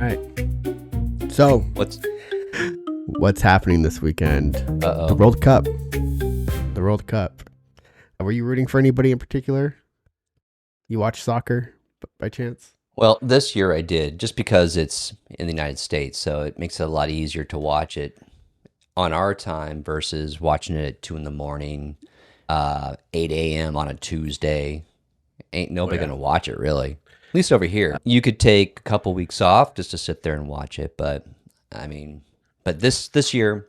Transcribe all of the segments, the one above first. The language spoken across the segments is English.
right. So, What's what's happening this weekend? The World Cup. The World Cup. Were you rooting for anybody in particular? You watch soccer by chance? well, this year I did just because it's in the United States, so it makes it a lot easier to watch it on our time versus watching it at 2 in the morning, 8 a.m. on a Tuesday. Ain't nobody yeah. gonna watch it really. At least over here. You could take a couple weeks off just to sit there and watch it, but I mean, but this year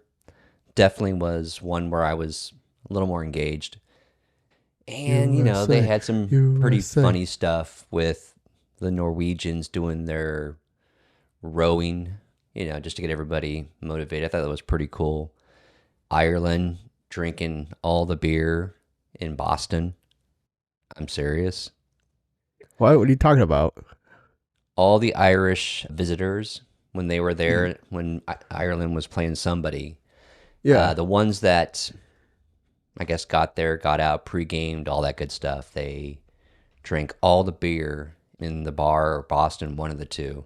definitely was one where I was a little more engaged. And they USA. had some pretty USA. funny stuff with the Norwegians doing their rowing, just to get everybody motivated. I thought that was pretty cool. Ireland drinking all the beer in Boston. I'm serious. What are you talking about? All the Irish visitors when they were there, when Ireland was playing somebody, Yeah. the ones that I guess got there, got out, pre-gamed, all that good stuff, they drank all the beer in the bar or Boston, one of the two,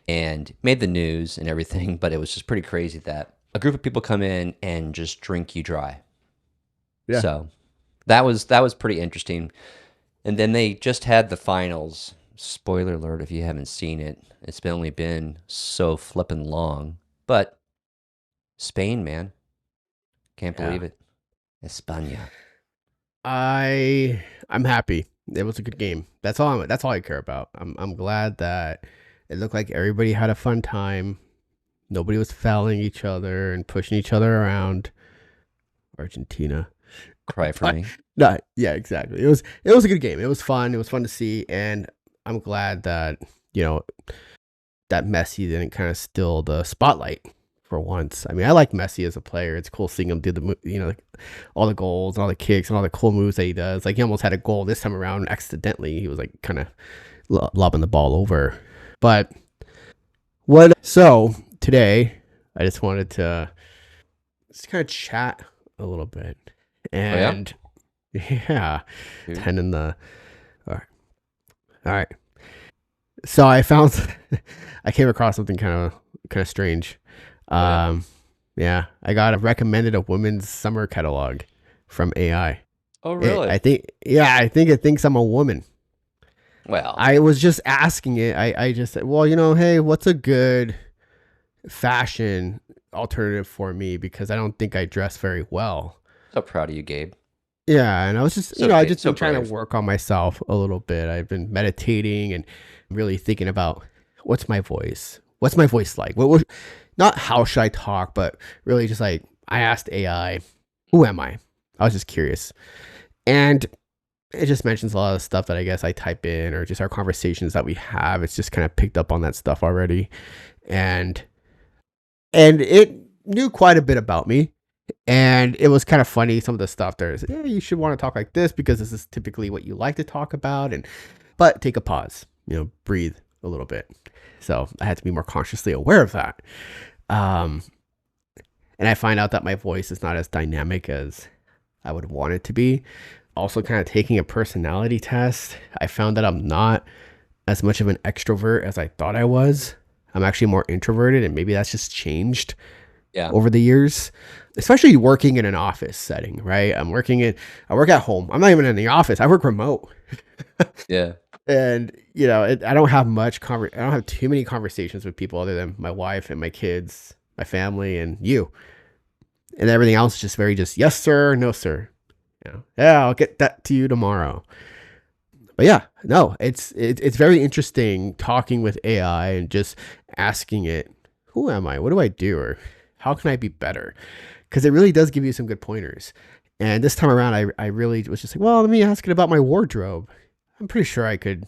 and made the news and everything. But it was just pretty crazy that a group of people come in and just drink you dry. Yeah. So that was pretty interesting. And then they just had the finals. Spoiler alert if you haven't seen it. It's only been so flippin' long. But Spain, man. Can't believe it. España. I'm happy. It was a good game. That's all I care about. I'm glad that it looked like everybody had a fun time. Nobody was fouling each other and pushing each other around. Argentina. Cry for me. No, yeah, exactly. It was a good game. It was fun. It was fun to see, and I'm glad that that Messi didn't kind of steal the spotlight for once. I mean, I like Messi as a player. It's cool seeing him do all the goals, and all the kicks, and all the cool moves that he does. Like he almost had a goal this time around accidentally. He was like kind of lobbing the ball over. But so today, I just wanted to just kind of chat a little bit. And yeah, Dude. 10 in the. All right. So I came across something kind of strange. Yeah, I got recommended a women's summer catalog from AI. Oh, really? I think it thinks I'm a woman. Well, I was just asking it. I just said, well, hey, what's a good fashion alternative for me? Because I don't think I dress very well. so proud of you, Gabe. Yeah, and I was just, So I brave, just so been trying brave. to work on myself a little bit. I've been meditating and really thinking about what's my voice like? Not how should I talk, but really just like I asked AI, who am I? I was just curious, and it just mentions a lot of stuff that I guess I type in or just our conversations that we have. It's just kind of picked up on that stuff already, and it knew quite a bit about me. And it was kind of funny, some of the stuff there is, you should want to talk like this because this is typically what you like to talk about. But take a pause, breathe a little bit. So I had to be more consciously aware of that. And I find out that my voice is not as dynamic as I would want it to be. Also kind of taking a personality test, I found that I'm not as much of an extrovert as I thought I was. I'm actually more introverted, and maybe that's just changed over the years, especially working in an office setting, right? I work at home. I'm not even in the office. I work remote. Yeah. And, I don't have I don't have too many conversations with people other than my wife and my kids, my family, and you. And everything else is just yes, sir, no, sir. Yeah, I'll get that to you tomorrow. But yeah, no, it's very interesting talking with AI and just asking it, who am I? What do I do? Or how can I be better? Because it really does give you some good pointers. And this time around, I really was just like, well, let me ask it about my wardrobe. I'm pretty sure I could,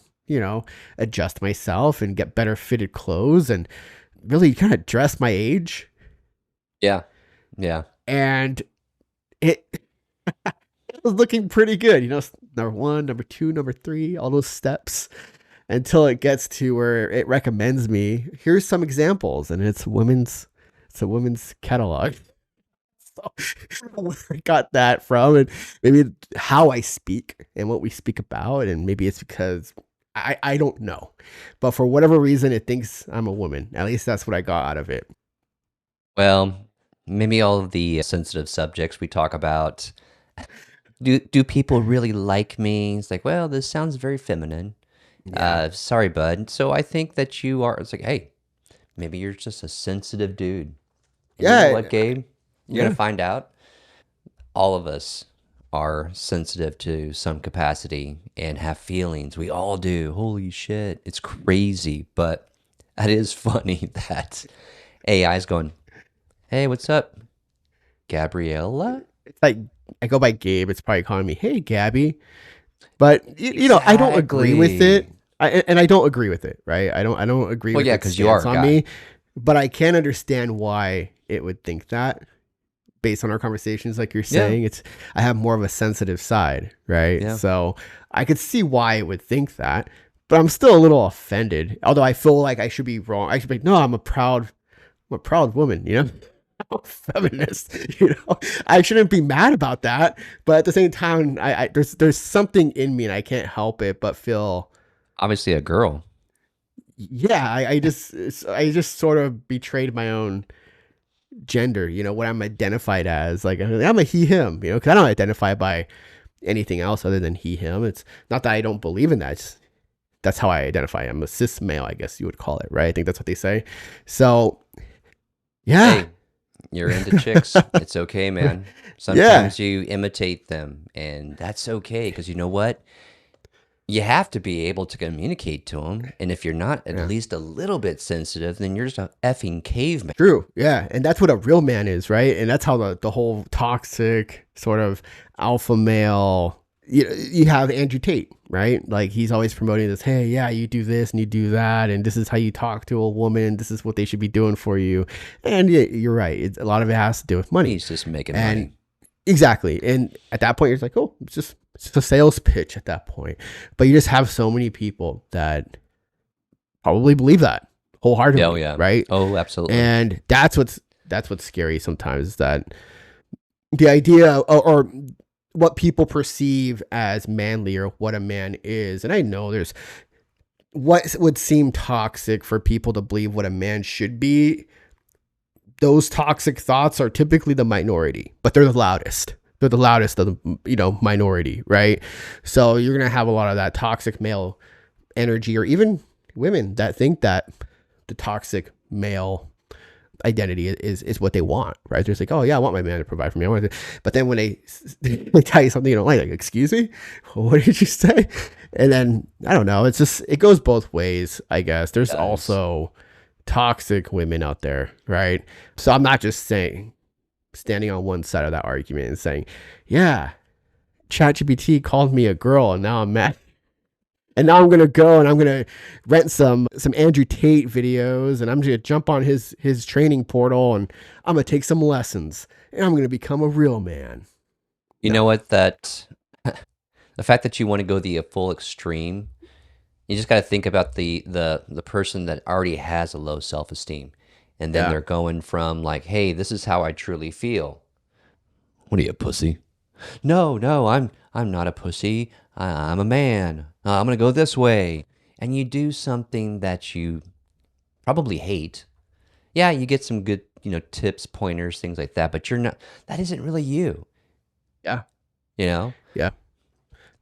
adjust myself and get better fitted clothes and really kind of dress my age. Yeah. Yeah. And it was looking pretty good. Number 1, number 2, number 3, all those steps until it gets to where it recommends me. Here's some examples. And it's a women's catalog. So where I got that from, and maybe how I speak and what we speak about, and maybe it's because I don't know. But for whatever reason, it thinks I'm a woman. At least that's what I got out of it. Well, maybe all of the sensitive subjects we talk about. Do people really like me? It's like, well, this sounds very feminine. Yeah. Sorry, bud. So I think that you are. It's like, hey, maybe you're just a sensitive dude. And you know Yeah. what, Gabe? You're gonna Yeah. find out. All of us are sensitive to some capacity and have feelings. We all do. Holy shit, it's crazy, but it is funny that AI is going, "Hey, what's up, Gabriella?" It's like I go by Gabe. It's probably calling me, hey, Gabby. But I don't agree with Exactly. it. And I don't agree with it, right? I don't agree Well, with yeah, its because you are stance a on guy. me, but I can understand why it would think that based on our conversations, like you're Yeah, saying. It's I have more of a sensitive side, right? yeah. So I could see why it would think that, but I'm still a little offended. Although I feel like I should be wrong. I should be like, no, I'm a proud woman, I'm a feminist, I shouldn't be mad about that. But at the same time, there's something in me and I can't help it but feel, Obviously, a girl. yeah, I just sort of betrayed my own gender, what I'm identified as. Like I'm a he him, because I don't identify by anything else other than he him. It's not that I don't believe in that. That's how I identify. I'm a cis male, I guess you would call it, right? I think that's what they say. So yeah. Hey, you're into chicks. It's okay, man. Yeah. Sometimes you imitate them, and that's okay because you know what? You have to be able to communicate to them. And if you're not at Yeah. least a little bit sensitive, then you're just a effing caveman. True. Yeah. And that's what a real man is, right? And that's how the whole toxic sort of alpha male, you have Andrew Tate, right? Like he's always promoting this, hey, yeah, you do this and you do that. And this is how you talk to a woman. This is what they should be doing for you. And yeah, you're right. A lot of it has to do with money. He's just making And money. exactly. And at that point, you're just like, oh, it's just a sales pitch at that point. But you just have so many people that probably believe that Oh, wholeheartedly, yeah. right? Oh, absolutely. And that's what's scary sometimes, is that the idea, or what people perceive as manly, or what a man is. And I know there's what would seem toxic for people to believe what a man should be. Those toxic thoughts are typically the minority, but they're the loudest. They're the loudest of the minority, right? So you're gonna have a lot of that toxic male energy, or even women that think that the toxic male identity is what they want, right? They're just like, oh yeah, I want my man to provide for me. But then when they tell you something you don't like, excuse me, what did you say? And then I don't know. It's just it goes both ways, I guess. It There's does. also toxic women out there, right? So I'm not just saying standing on one side of that argument and saying, yeah, ChatGPT called me a girl and now I'm mad. And now I'm gonna go and I'm gonna rent some Andrew Tate videos, and I'm gonna jump on his training portal, and I'm gonna take some lessons, and I'm gonna become a real man. You No. know what? That the fact that you want to go the full extreme, you just got to think about the person that already has a low self-esteem, and then Yeah. they're going from like, "Hey, this is how I truly feel." What are you, a pussy? No, no, I'm not a pussy. I'm a man. I'm gonna go this way, and you do something that you probably hate. Yeah, you get some good, tips, pointers, things like that, but you're not. That isn't really you, Yeah. you know. Yeah.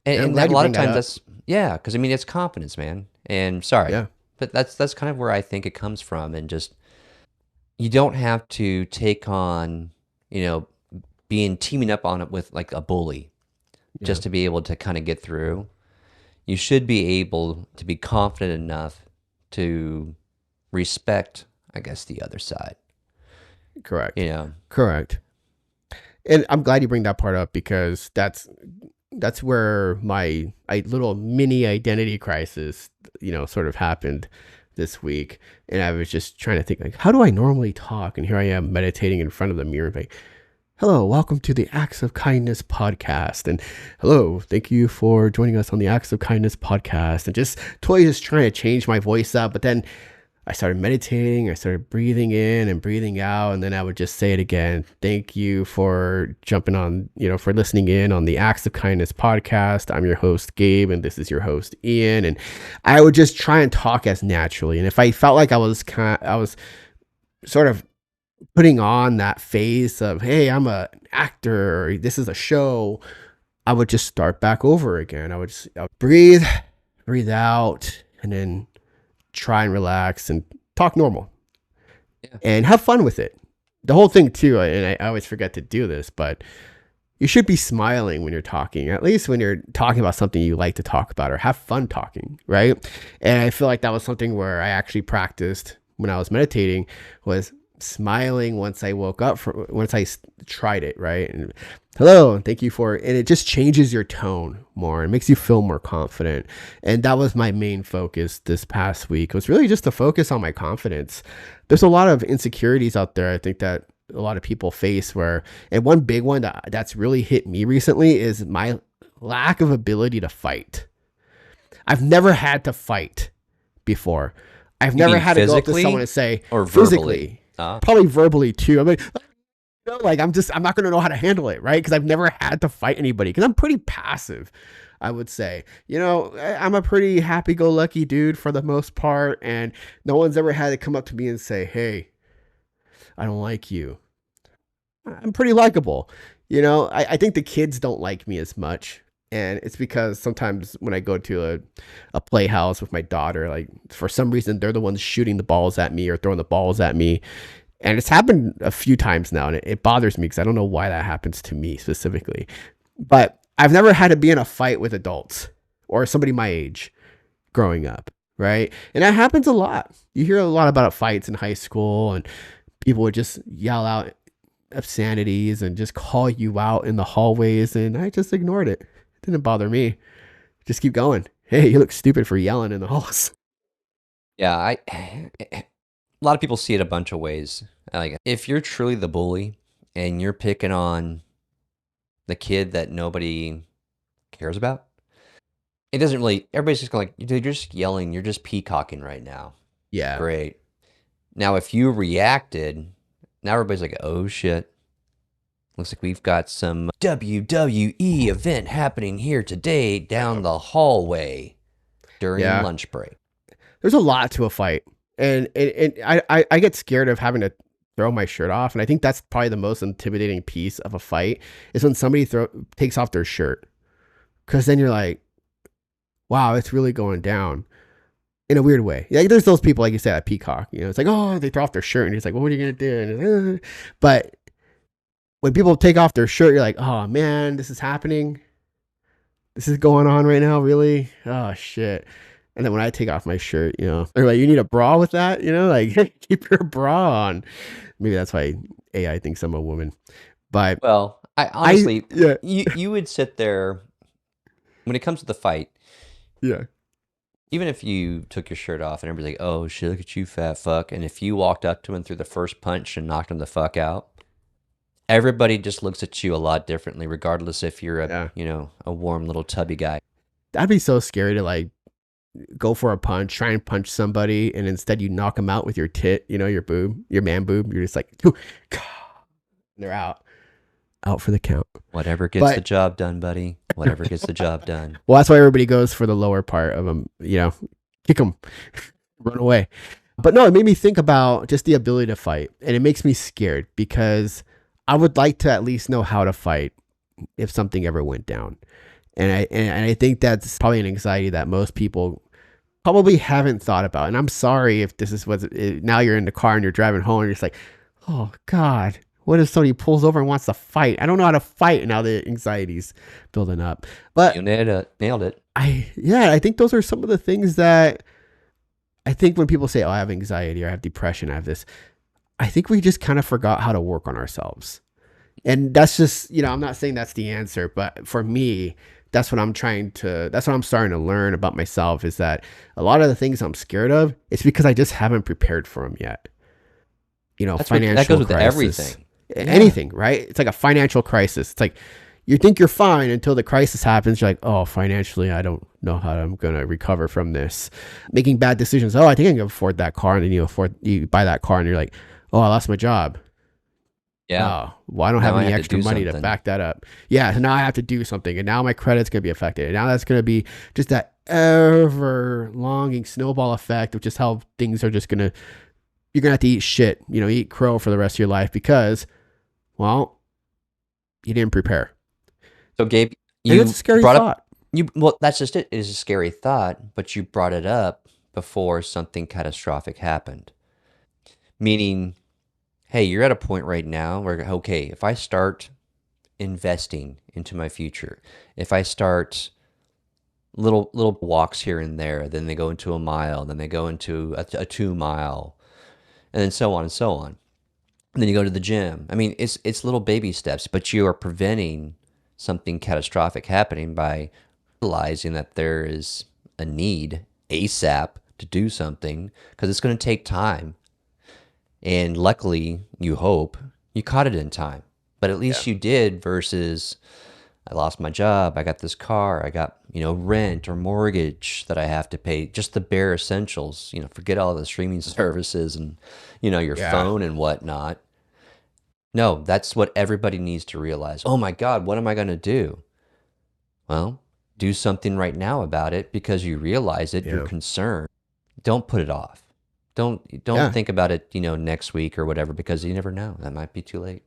And, And I'm and that glad a you lot of bring that times up. that's yeah, because I mean it's confidence, man. And sorry, Yeah. but that's kind of where I think it comes from, and just you don't have to take on, you know, being teaming up on it with like a bully Yeah. just to be able to kind of get through. You should be able to be confident enough to respect, I guess, the other side. Correct. You know, Correct. And I'm glad you bring that part up, because that's where my little mini identity crisis, sort of happened this week. And I was just trying to think, like, how do I normally talk? And here I am meditating in front of the mirror, like, hello, welcome to the Acts of Kindness podcast. And hello, thank you for joining us on the Acts of Kindness podcast. And just totally just trying to change my voice up. But then I started meditating. I started breathing in and breathing out. And then I would just say it again. Thank you for jumping on, for listening in on the Acts of Kindness podcast. I'm your host, Gabe, and this is your host, Ian. And I would just try and talk as naturally. And if I felt like I was sort of putting on that face of, hey, I'm an actor, or this is a show, I would just start back over again. I would breathe out, and then try and relax and talk normal and have fun with it. The whole thing too, and I always forget to do this, but you should be smiling when you're talking, at least when you're talking about something you like to talk about or have fun talking, right? And I feel like that was something where I actually practiced when I was meditating, was smiling once I woke up, once I tried it, right? And hello, and thank you for, and it just changes your tone more. It makes you feel more confident. And that was my main focus this past week. It was really just to focus on my confidence. There's a lot of insecurities out there, I think, that a lot of people face and one big one that's really hit me recently is my lack of ability to fight. I've never had to fight before. I've never had to go up to someone and say, or physically, probably verbally too. I mean, I'm not going to know how to handle it, right? Because I've never had to fight anybody, because I'm pretty passive, I would say. I'm a pretty happy-go-lucky dude for the most part, and no one's ever had to come up to me and say, hey, I don't like you. I'm pretty likable. I think the kids don't like me as much. And it's because sometimes when I go to a playhouse with my daughter, like for some reason, they're the ones shooting the balls at me or throwing the balls at me. And it's happened a few times now, and it bothers me because I don't know why that happens to me specifically. But I've never had to be in a fight with adults or somebody my age growing up, right? And that happens a lot. You hear a lot about fights in high school, and people would just yell out obscenities and just call you out in the hallways, and I just ignored it. It didn't bother me. Just keep going. Hey, you look stupid for yelling in the halls. Yeah, a lot of people see it a bunch of ways. Like, if you're truly the bully and you're picking on the kid that nobody cares about, it doesn't really, everybody's just going like, dude, you're just yelling, you're just peacocking right now. Yeah. Great. Now, if you reacted, now everybody's like, oh shit. Looks like we've got some WWE event happening here today down the hallway during lunch break. There's a lot to a fight. And I get scared of having to throw my shirt off. And I think that's probably the most intimidating piece of a fight, is when somebody takes off their shirt. Because then you're like, wow, it's really going down in a weird way. Like, there's those people, like you said, at Peacock. It's like, oh, they throw off their shirt. And it's like, well, what are you going to do? But when people take off their shirt, you're like, oh man, this is happening. This is going on right now, really? Oh shit. And then when I take off my shirt, they're like, you need a bra with that? Like, keep your bra on. Maybe that's why AI thinks I'm a woman. But well, I honestly, you would sit there when it comes to the fight. Yeah. Even if you took your shirt off and everybody's like, oh shit, look at you, fat fuck. And if you walked up to him and threw the first punch and knocked him the fuck out, everybody just looks at you a lot differently, regardless if you're a warm little tubby guy. That'd be so scary to like go for a punch, try and punch somebody, and instead you knock them out with your tit, your boob, your man boob. You're just like, they're out for the count. Whatever gets the job done, buddy. Whatever gets the job done. Well, that's why everybody goes for the lower part of them, kick them, run away. But no, it made me think about just the ability to fight, and it makes me scared because I would like to at least know how to fight if something ever went down. And I think that's probably an anxiety that most people probably haven't thought about. And I'm sorry if this is now you're in the car and you're driving home and you're just like, oh God, what if somebody pulls over and wants to fight? I don't know how to fight. And now the anxiety's building up. But you nailed it. I think those are some of the things that I think when people say, oh, I have anxiety or I have depression, I have this, I think we just kind of forgot how to work on ourselves. And that's just, I'm not saying that's the answer, but for me, that's what I'm starting to learn about myself, is that a lot of the things I'm scared of, it's because I just haven't prepared for them yet. Financial that goes with crisis, everything. Anything, right? It's like a financial crisis. It's like you think you're fine until the crisis happens. You're like, oh, financially, I don't know how I'm going to recover from this. Making bad decisions. Oh, I think I can afford that car. And then you buy that car and you're like, oh, I lost my job. Yeah. Oh, well, I don't have Now I any have to extra do money to something. back that up. Yeah, so now I have to do something. And now my credit's going to be affected. And now that's going to be just that ever longing snowball effect of just how things are just going to, you're going to have to eat shit, eat crow for the rest of your life because, well, you didn't prepare. So Gabe, And it's a you scary brought up thought. well, that's just it. It is a scary thought, but you brought it up before something catastrophic happened. Meaning, hey, you're at a point right now where, okay, if I start investing into my future, if I start little walks here and there, then they go into a mile, then they go into a 2 mile, and then so on and so on. And then you go to the gym. I mean, it's little baby steps, but you are preventing something catastrophic happening by realizing that there is a need ASAP to do something because it's going to take time. And luckily, you hope you caught it in time. But at Yeah. least you did versus I lost my job, I got this car, I got, rent or mortgage that I have to pay, just the bare essentials, forget all the streaming services and, your Yeah. phone and whatnot. No, that's what everybody needs to realize. Oh my God, what am I going to do? Well, do something right now about it because you realize it, you're Yeah. concerned. Don't put it off. Don't Yeah. think about it, next week or whatever because you never know. That might be too late.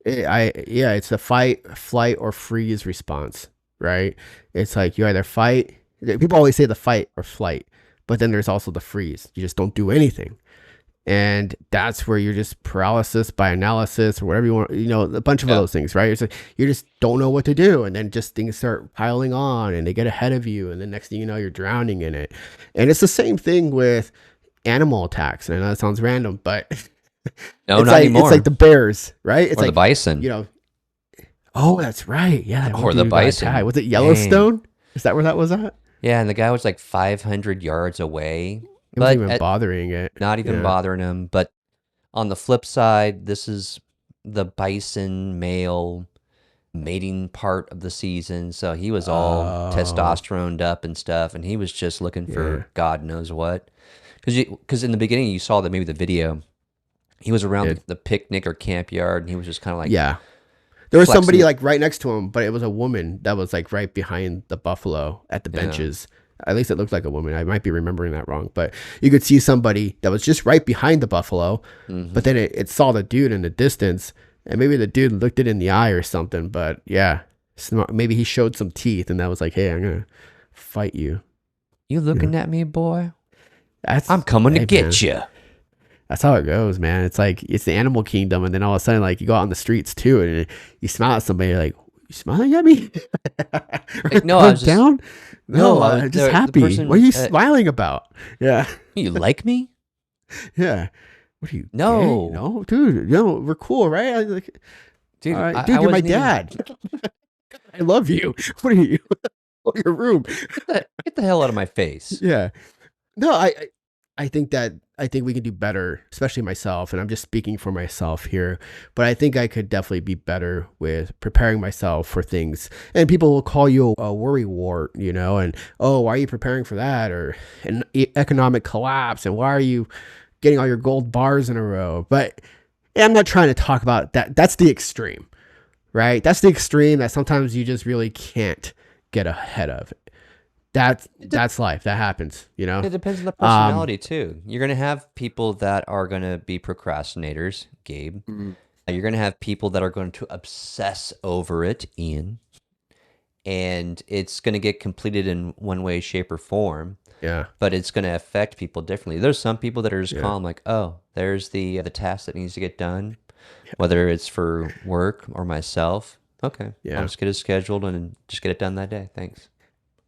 It's the fight, flight, or freeze response, right? It's like you either fight. People always say the fight or flight, but then there's also the freeze. You just don't do anything. And that's where you're just paralysis by analysis or whatever you want, a bunch of Yeah. those things, right? It's like you just don't know what to do. And then just things start piling on and they get ahead of you. And the next thing you know, you're drowning in it. And it's the same thing with animal attacks. And I know that sounds random, but No, it's not like anymore. the bears, right? It's Or the like, bison. you know, oh, that's right. Yeah, that one Or the dude got attacked. bison. Was it Dang. Yellowstone? Is that where that was at? Yeah, and the guy was like 500 yards away, It wasn't but even bothering it. not even Yeah. bothering him. But on the flip side, this is the bison male mating part of the season. So he was all Oh, testosterone up and stuff, and he was just looking yeah. for God knows what. Because in the beginning, you saw that maybe the video, he was around It, the picnic or camp yard, and he was just kind of like yeah. There was somebody flexing. like right next to him, but it was a woman that was like right behind the buffalo at the Yeah. benches. At least it looked like a woman. I might be remembering that wrong, but you could see somebody that was just right behind the buffalo, Hmm. but then it saw the dude in the distance, and maybe the dude looked it in the eye or something. But yeah, maybe he showed some teeth, and that was like, hey, I'm gonna fight you. You Yeah, looking at me, boy? I'm that's coming to hey man, get you. that's how it goes, man. It's like it's the animal kingdom, and then all of a sudden, like you go out on the streets too, and you smile at somebody, you're like, you smiling at me? Like, no, I Look was just down? no, No, I was I'm just the happy. What are person. you smiling about? Yeah, You like me? yeah. What are you gay? No, No, dude. No, we're cool, right? I was like, all dude, right, I dude, you're my wasn't even. dad. I love you. What are you? Your room. Get the hell out of my face. Yeah. No, I think we can do better, especially myself, and I'm just speaking for myself here, but I think I could definitely be better with preparing myself for things. And people will call you a worry wart, and oh, why are you preparing for that or an economic collapse and why are you getting all your gold bars in a row? But I'm not trying to talk about that. That's the extreme, right? That's the extreme that sometimes you just really can't get ahead of. It, de- That's life. That happens. it depends on the Um, personality too. You're gonna have people that are gonna be procrastinators, Gabe. mm, You're gonna have people that are going to obsess over it, Ian, and it's gonna get completed in one way, shape, or form. yeah, But it's gonna affect people differently. There's some people that are just yeah, calm, like, oh, there's the task that needs to get done, whether it's for work or myself. Okay, I'll yeah. just get it scheduled and just get it done that day. Thanks.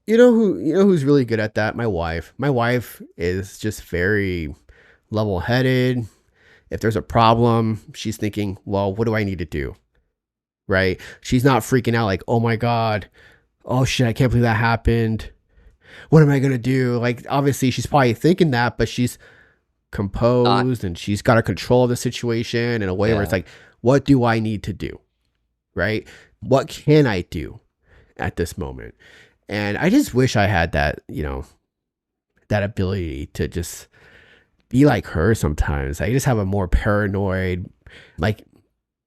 Who's really good at that? My wife. My wife is just very level-headed. If there's a problem, she's thinking, well, what do I need to do? Right? She's not freaking out like, oh my God, oh shit, I can't believe that happened. What am I gonna do? Like, obviously, she's probably thinking that, but she's Not, composed and she's got a control of the situation in a way where it's yeah. like, what do I need to do? Right? What can I do at this moment? And I just wish I had that, that ability to just be like her sometimes. I just have a more paranoid, like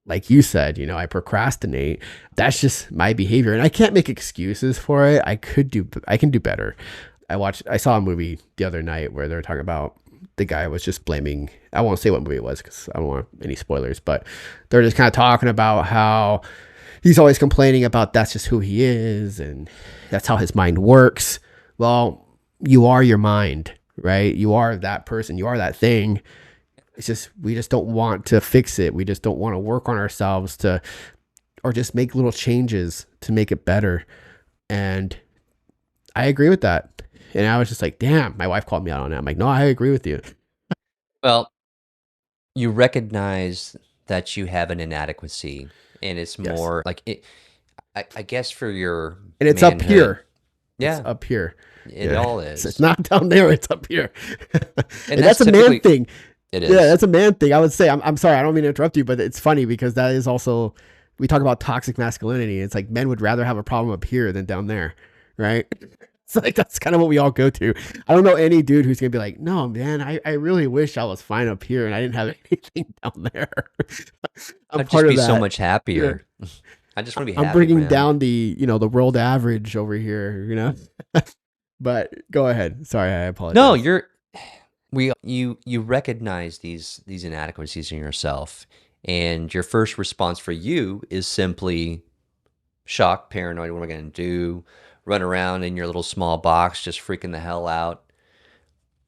like you said, I procrastinate. That's just my behavior, and I can't make excuses for it. I can do better. I saw a movie the other night where they were talking about the guy was just blaming. I won't say what movie it was because I don't want any spoilers, but they're just kind of talking about how he's always complaining about that's just who he is and that's how his mind works. Well, you are your mind, right? You are that person. You are that thing. It's just, we just don't want to fix it. We just don't want to work on ourselves or just make little changes to make it better. And I agree with that. And I was just like, damn, my wife called me out on that. I'm like, no, I agree with you. Well, you recognize that you have an inadequacy, and it's Yes. more like it. I guess for your And it's up manhood, here. It's yeah, up here. it Yeah. all It's is, not down there. It's up here. and And that's that's a man typically thing. it Yeah, is. that's a man thing. I would say, I'm sorry, I don't mean to interrupt you, but it's funny because that is also, we talk about toxic masculinity. It's like men would rather have a problem up here than down there, right? It's like, that's kind of what we all go to. I don't know any dude who's going to be like, no, man, I really wish I was fine up here and I didn't have anything down there. I'm I'd just part of be so that. much Yeah. happier. I just want to be I'm happy, bringing man. down the world average over here. But go ahead. Sorry, I No, apologize. you recognize these inadequacies in yourself, and your first response for you is simply shock, paranoid. What am I going to do? Run around in your little small box, just freaking the hell out.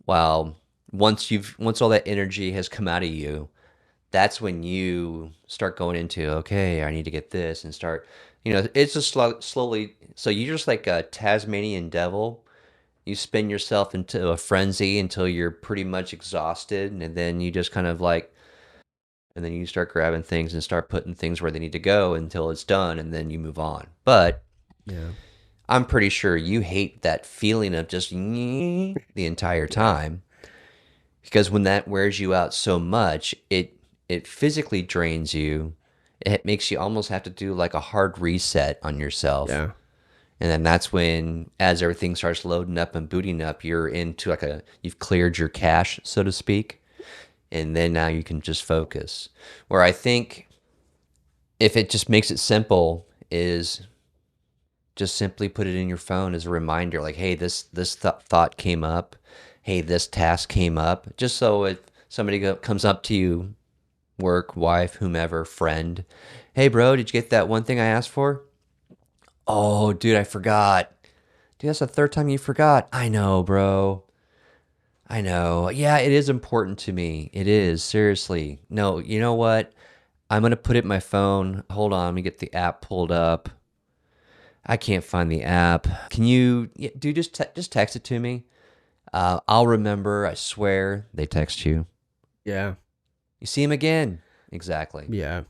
While once all that energy has come out of you, that's when you start going into, okay, I need to get this and start. It's just slowly. So you're just like a Tasmanian devil. You spin yourself into a frenzy until you're pretty much exhausted, and then you just kind of like, and then you start grabbing things and start putting things where they need to go until it's done, and then you move on. But Yeah. I'm pretty sure you hate that feeling of just the entire Yeah. time, because when that wears you out so much, it physically drains you. It makes you almost have to do like a hard reset on yourself. Yeah. And then that's when, as everything starts loading up and booting up, you're into you've cleared your cache, so to speak. And then now you can just focus. Where I think if it just makes it simple, is just simply put it in your phone as a reminder, like, hey, this thought came up. Hey, this task came up. Just so if somebody comes up to you, work, wife, whomever, friend, hey, bro, did you get that one thing I asked for? Oh, dude, I forgot. Dude, that's the third time you forgot. I know, bro. I know. Yeah, it is important to me. It is, seriously. No, you know what? I'm going to put it in my phone. Hold on, let me get the app pulled up. I can't find the app. Can you, yeah, dude, just text it to me. I'll remember, I swear. They text you. Yeah. You see him again. Exactly. Yeah.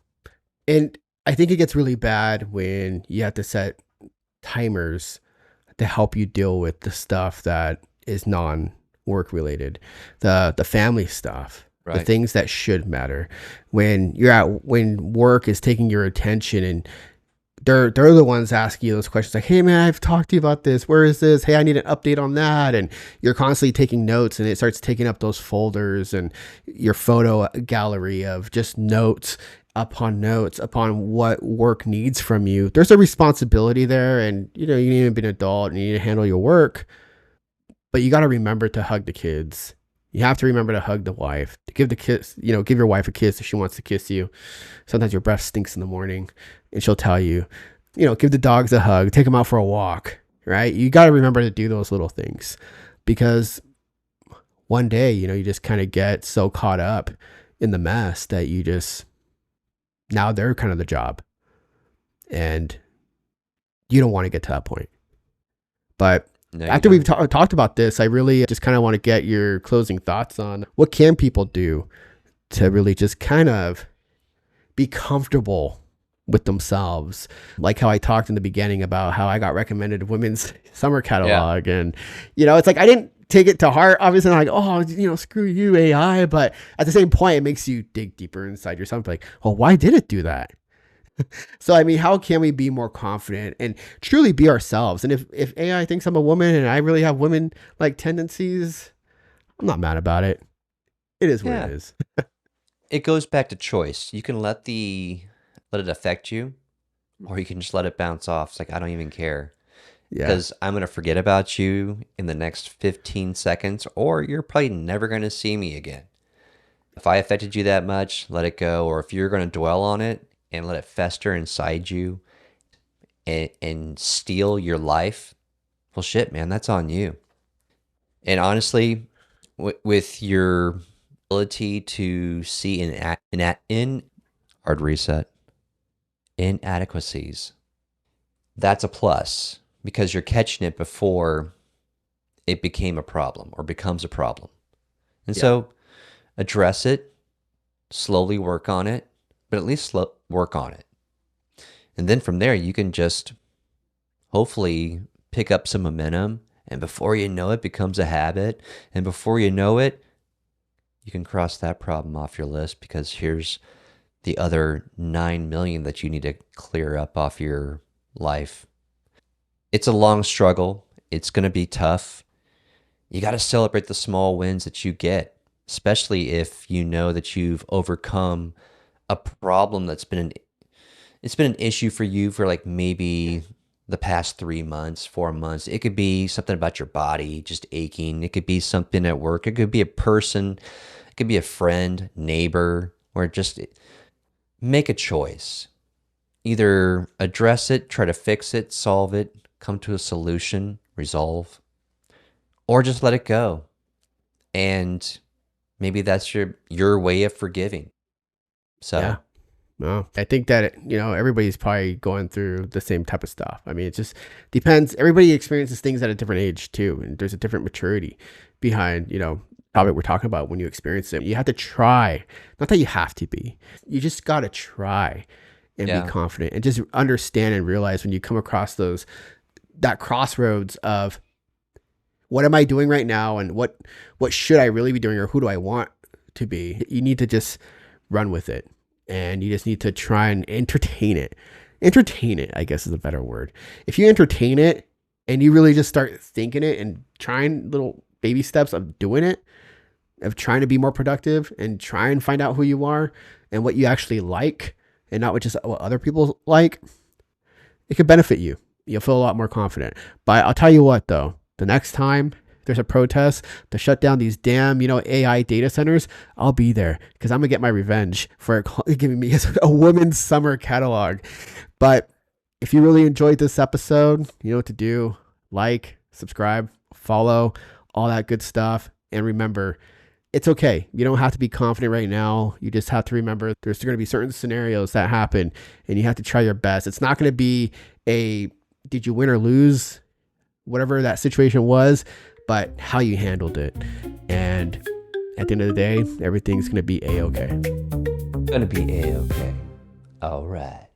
And I think it gets really bad when you have to set timers to help you deal with the stuff that is non work related, the family stuff, the Right. things that should matter. When work is taking your attention and they're the ones asking you those questions like, hey man, I've talked to you about this. Where is this? Hey, I need an update on that. And you're constantly taking notes and it starts taking up those folders and your photo gallery of just notes upon what work needs from you. There's a responsibility there and you need to be an adult and you need to handle your work, but you got to remember to hug the kids. You have to remember to hug the wife, to give the kiss, give your wife a kiss if she wants to kiss you. Sometimes your breath stinks in the morning and she'll tell you, give the dogs a hug, take them out for a walk, right? You got to remember to do those little things because one day, you just kind of get so caught up in the mess that now they're kind of the job and you don't want to get to that point. But No, you after we've don't. talked about this, I really just kind of want to get your closing thoughts on what can people do to really just kind of be comfortable with themselves. Like how I talked in the beginning about how I got recommended women's summer Yeah. catalog. And, it's like I didn't take it to heart. Obviously, I'm like, oh, screw you, AI. But at the same point, it makes you dig deeper inside yourself. Like, well, why did it do that? So, I mean, how can we be more confident and truly be ourselves? And if AI thinks I'm a woman and I really have women like tendencies, I'm not mad about it. It is what it Yeah. is. It goes back to choice. You can let it affect you, or you can just let it bounce off. It's like, I don't even care. Yeah. Because I'm going to forget about you in the next 15 seconds, or you're probably never going to see me again. If I affected you that much, let it go. Or if you're going to dwell on it and let it fester inside you and steal your life, well, shit, man, that's on you. And honestly, with your ability to see hard reset, inadequacies, that's a plus because you're catching it before it became a problem or becomes a problem. And Yeah. so address it, slowly work on it, but at least work on it. And then from there, you can just hopefully pick up some momentum. And before you know it, becomes a habit. And before you know it, you can cross that problem off your list because here's the other 9 million that you need to clear up off your life. It's a long struggle. It's going to be tough. You got to celebrate the small wins that you get, especially if you know that you've overcome a problem it's been an issue for you for like maybe the past 3 months, 4 months. It could be something about your body just aching. It could be something at work. It could be a person. It could be a friend, neighbor, or just make a choice. Either address it, try to fix it, solve it, come to a solution, resolve, or just let it go. And maybe that's your way of forgiving. Yeah. So, No, I think that, everybody's probably going through the same type of stuff. I mean, it just depends. Everybody experiences things at a different age too. And there's a different maturity behind, topic we're talking about when you experience it. You have to try, not that you have to be, you just got to try and be yeah. confident and just understand and realize when you come across that crossroads of what am I doing right now? And what should I really be doing? Or who do I want to be? You need to just run with it. And you just need to try and entertain it. Entertain it, I guess is a better word. If you entertain it and you really just start thinking it and trying little baby steps of doing it, of trying to be more productive and try and find out who you are and what you actually like and not what just what other people like, it could benefit you. You'll feel a lot more confident. But I'll tell you what though, the next time there's a protest to shut down these damn, AI data centers, I'll be there because I'm gonna get my revenge for giving me a women's summer catalog. But if you really enjoyed this episode, you know what to do. Like, subscribe, follow, all that good stuff. And remember, it's okay. You don't have to be confident right now. You just have to remember there's going to be certain scenarios that happen and you have to try your best. It's not going to be did you win or lose, whatever that situation was, but how you handled it. And at the end of the day, everything's going to be A-okay. Gonna be A-okay. All right.